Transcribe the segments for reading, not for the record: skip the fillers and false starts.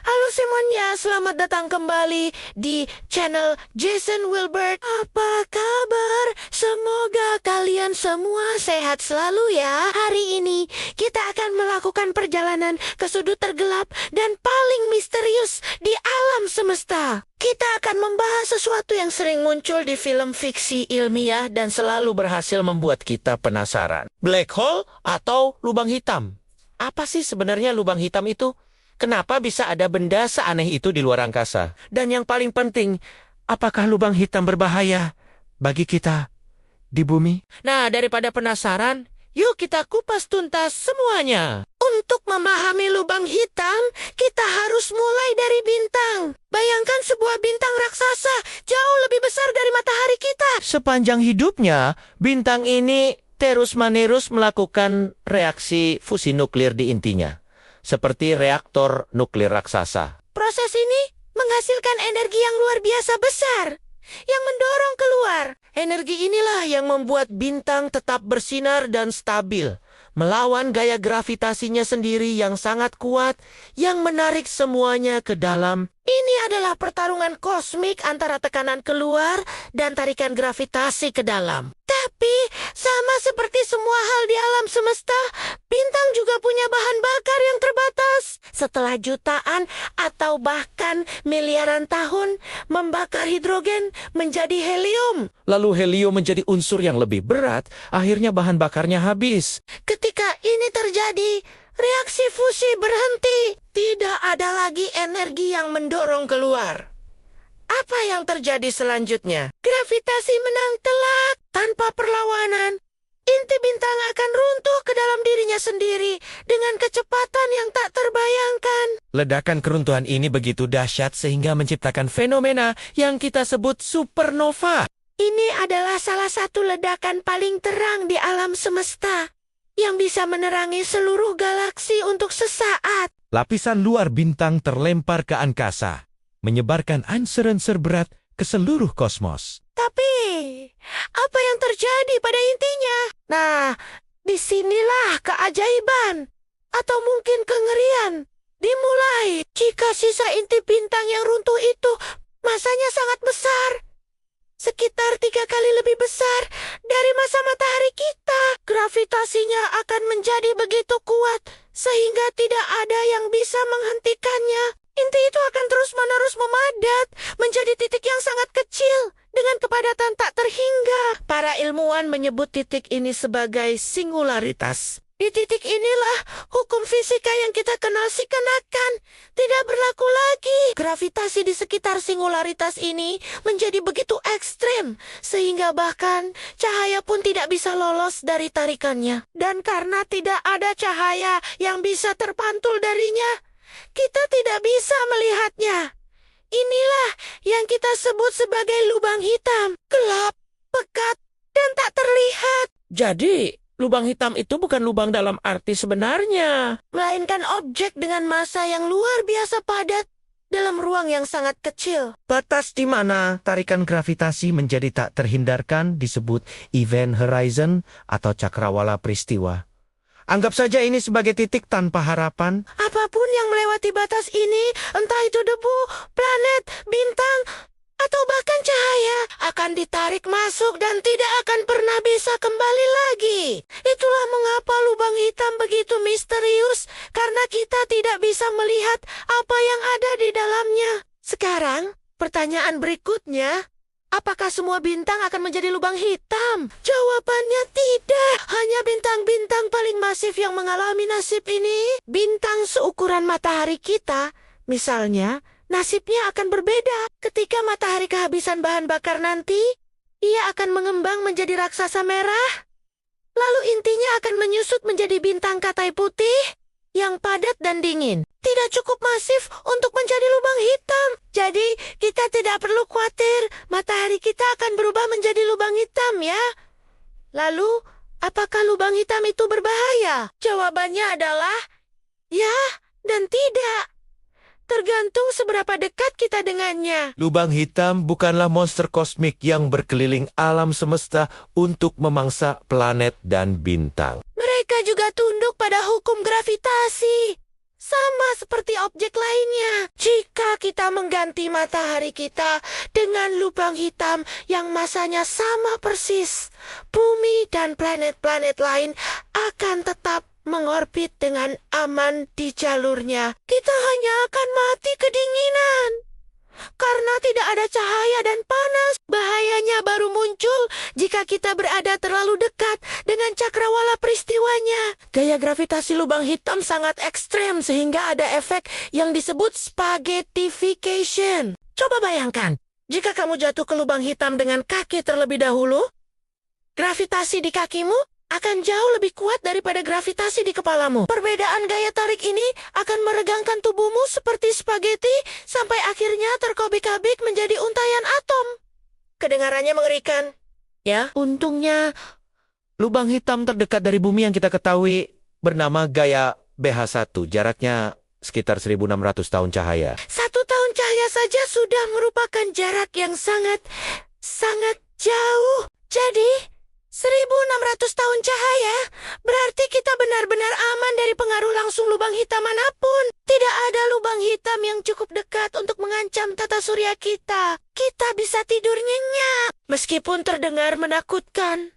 Halo semuanya, selamat datang kembali di channel Jason Wilbert. Apa kabar? Semoga kalian semua sehat selalu ya. Hari ini kita akan melakukan perjalanan ke sudut tergelap dan paling misterius di alam semesta. Kita akan membahas sesuatu yang sering muncul di film fiksi ilmiah dan selalu berhasil membuat kita penasaran. Black hole atau lubang hitam? Apa sih sebenarnya lubang hitam itu? Kenapa bisa ada benda seaneh itu di luar angkasa? Dan yang paling penting, apakah lubang hitam berbahaya bagi kita di bumi? Nah, daripada penasaran, yuk kita kupas tuntas semuanya. Untuk memahami lubang hitam, kita harus mulai dari bintang. Bayangkan sebuah bintang raksasa jauh lebih besar dari matahari kita. Sepanjang hidupnya, bintang ini terus-menerus melakukan reaksi fusi nuklir di intinya, seperti reaktor nuklir raksasa. Proses ini menghasilkan energi yang luar biasa besar, yang mendorong keluar. Energi inilah yang membuat bintang tetap bersinar dan stabil, melawan gaya gravitasinya sendiri yang sangat kuat, yang menarik semuanya ke dalam. Ini adalah pertarungan kosmik antara tekanan keluar dan tarikan gravitasi ke dalam. Tapi, sama seperti semua hal di alam semesta, bintang juga punya bahan bakar yang terbatas. Setelah jutaan atau bahkan miliaran tahun membakar hidrogen menjadi helium. Lalu helium menjadi unsur yang lebih berat, akhirnya bahan bakarnya habis. Ketika ini terjadi, reaksi fusi berhenti. Tidak ada lagi energi yang mendorong keluar. Apa yang terjadi selanjutnya? Gravitasi menang telak tanpa perlawanan. Inti bintang akan runtuh ke dalam dirinya sendiri dengan kecepatan yang tak terbayangkan. Ledakan keruntuhan ini begitu dahsyat sehingga menciptakan fenomena yang kita sebut supernova. Ini adalah salah satu ledakan paling terang di alam semesta yang bisa menerangi seluruh galaksi untuk sesaat. Lapisan luar bintang terlempar ke angkasa, menyebarkan ansur-ansur berat ke seluruh kosmos. Tapi, apa yang terjadi pada intinya? Nah, disinilah keajaiban, atau mungkin kengerian, dimulai. Jika sisa inti bintang yang runtuh itu masanya sangat besar, sekitar 3 kali lebih besar dari massa matahari kita, gravitasinya akan menjadi begitu kuat, sehingga tidak ada yang bisa menghentikannya. Inti itu akan terus-menerus memadat menjadi titik yang sangat kecil dengan kepadatan tak terhingga. Para ilmuwan menyebut titik ini sebagai singularitas. Di titik inilah hukum fisika yang kita kenal sikenakan tidak berlaku lagi. Gravitasi di sekitar singularitas ini menjadi begitu ekstrem sehingga bahkan cahaya pun tidak bisa lolos dari tarikannya. Dan karena tidak ada cahaya yang bisa terpantul darinya, kita tidak bisa melihatnya. Inilah yang kita sebut sebagai lubang hitam. Gelap, pekat, dan tak terlihat. Jadi, lubang hitam itu bukan lubang dalam arti sebenarnya, melainkan objek dengan massa yang luar biasa padat dalam ruang yang sangat kecil. Batas di mana tarikan gravitasi menjadi tak terhindarkan disebut event horizon atau cakrawala peristiwa. Anggap saja ini sebagai titik tanpa harapan. Apapun yang melewati batas ini, entah itu debu, planet, bintang, atau bahkan cahaya, akan ditarik masuk dan tidak akan pernah bisa kembali lagi. Itulah mengapa lubang hitam begitu misterius, karena kita tidak bisa melihat apa yang ada di dalamnya. Sekarang, pertanyaan berikutnya, apakah semua bintang akan menjadi lubang hitam? Jawabannya tidak. Hanya bintang-bintang paling masif yang mengalami nasib ini. Bintang seukuran matahari kita, misalnya, nasibnya akan berbeda. Ketika matahari kehabisan bahan bakar nanti, ia akan mengembang menjadi raksasa merah. Lalu intinya akan menyusut menjadi bintang katai putih yang padat dan dingin. Tidak cukup masif untuk menjadi lubang hitam. Jadi, kita tidak perlu khawatir matahari kita akan berubah menjadi lubang hitam ya. Lalu, apakah lubang hitam itu berbahaya? Jawabannya adalah ya dan tidak. Tergantung seberapa dekat kita dengannya. Lubang hitam bukanlah monster kosmik yang berkeliling alam semesta untuk memangsa planet dan bintang. Mereka juga tunduk pada hukum gravitasi. Sama seperti objek lainnya. Jika kita mengganti matahari kita dengan lubang hitam yang masanya sama persis, bumi dan planet-planet lain akan tetap mengorbit dengan aman di jalurnya. Kita hanya akan mati kedinginan. Karena tidak ada cahaya dan panas, bahayanya baru muncul jika kita berada terlalu dekat dengan cakrawala peristiwanya. Gaya gravitasi lubang hitam sangat ekstrem sehingga ada efek yang disebut spaghettification. Coba bayangkan, jika kamu jatuh ke lubang hitam dengan kaki terlebih dahulu, gravitasi di kakimu akan jauh lebih kuat daripada gravitasi di kepalamu. Perbedaan gaya tarik ini akan meregangkan tubuhmu seperti spaghetti sampai akhirnya terkobik-kabik menjadi untayan atom. Kedengarannya mengerikan. Ya, untungnya Lubang hitam terdekat dari bumi yang kita ketahui bernama Gaia BH1. Jaraknya sekitar 1.600 tahun cahaya. 1 tahun cahaya saja sudah merupakan jarak yang sangat jauh. Jadi 1.600 tahun cahaya, berarti kita benar-benar aman dari pengaruh langsung lubang hitam manapun. Tidak ada lubang hitam yang cukup dekat untuk mengancam tata surya kita. Kita bisa tidur nyenyak, meskipun terdengar menakutkan.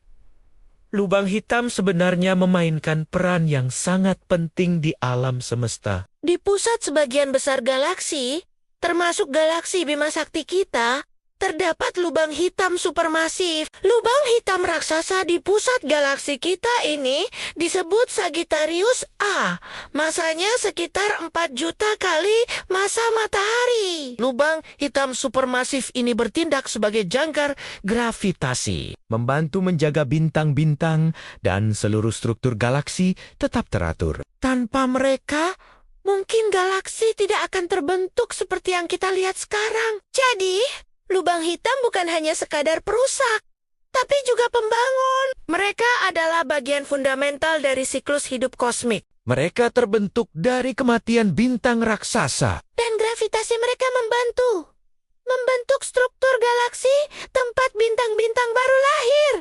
Lubang hitam sebenarnya memainkan peran yang sangat penting di alam semesta. Di pusat sebagian besar galaksi, termasuk galaksi Bima Sakti kita, terdapat lubang hitam supermasif. Lubang hitam raksasa di pusat galaksi kita ini disebut Sagittarius A. Masanya sekitar 4 juta kali massa matahari. Lubang hitam supermasif ini bertindak sebagai jangkar gravitasi, membantu menjaga bintang-bintang dan seluruh struktur galaksi tetap teratur. Tanpa mereka, mungkin galaksi tidak akan terbentuk seperti yang kita lihat sekarang. Jadi, lubang hitam bukan hanya sekadar perusak, tapi juga pembangun. Mereka adalah bagian fundamental dari siklus hidup kosmik. Mereka terbentuk dari kematian bintang raksasa. Dan gravitasi mereka membentuk struktur galaksi, tempat bintang-bintang baru lahir.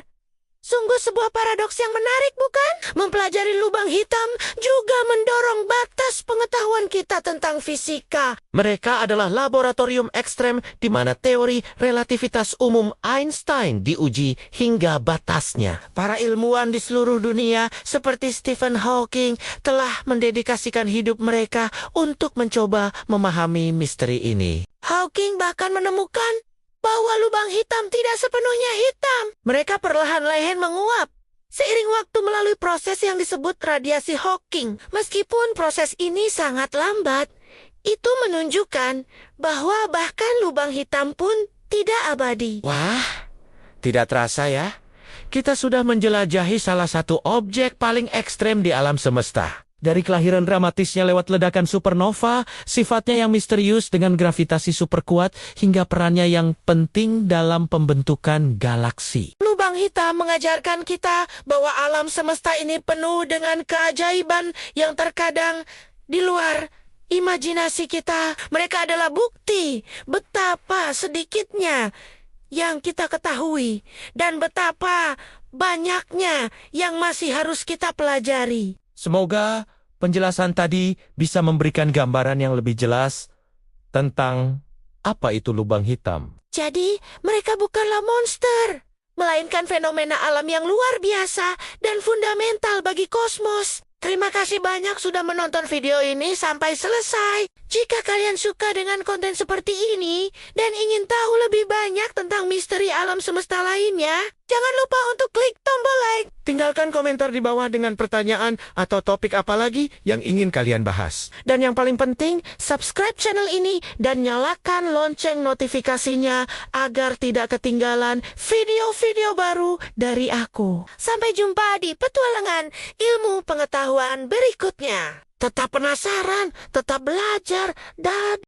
Sungguh sebuah paradoks yang menarik, bukan? Mempelajari lubang hitam juga mendorong batas pengetahuan kita tentang fisika. Mereka adalah laboratorium ekstrem di mana teori relativitas umum Einstein diuji hingga batasnya. Para ilmuwan di seluruh dunia seperti Stephen Hawking telah mendedikasikan hidup mereka untuk mencoba memahami misteri ini. Hawking bahkan menemukan bahwa lubang hitam tidak sepenuhnya hitam. Mereka perlahan-lahan menguap seiring waktu melalui proses yang disebut radiasi Hawking. Meskipun proses ini sangat lambat, itu menunjukkan bahwa bahkan lubang hitam pun tidak abadi. Wah, tidak terasa ya. Kita sudah menjelajahi salah satu objek paling ekstrem di alam semesta. Dari kelahiran dramatisnya lewat ledakan supernova, sifatnya yang misterius dengan gravitasi super kuat, hingga perannya yang penting dalam pembentukan galaksi. Lubang hitam mengajarkan kita bahwa alam semesta ini penuh dengan keajaiban yang terkadang di luar imajinasi kita. Mereka adalah bukti betapa sedikitnya yang kita ketahui dan betapa banyaknya yang masih harus kita pelajari. Semoga penjelasan tadi bisa memberikan gambaran yang lebih jelas tentang apa itu lubang hitam. Jadi, mereka bukanlah monster, melainkan fenomena alam yang luar biasa dan fundamental bagi kosmos. Terima kasih banyak sudah menonton video ini sampai selesai. Jika kalian suka dengan konten seperti ini dan ingin tahu lebih banyak tentang misteri alam semesta lainnya, jangan lupa untuk klik tombol like. Tinggalkan komentar di bawah dengan pertanyaan atau topik apa lagi yang ingin kalian bahas. Dan yang paling penting, subscribe channel ini dan nyalakan lonceng notifikasinya agar tidak ketinggalan video-video baru dari aku. Sampai jumpa di petualangan ilmu pengetahuan berikutnya. Tetap penasaran, tetap belajar, dan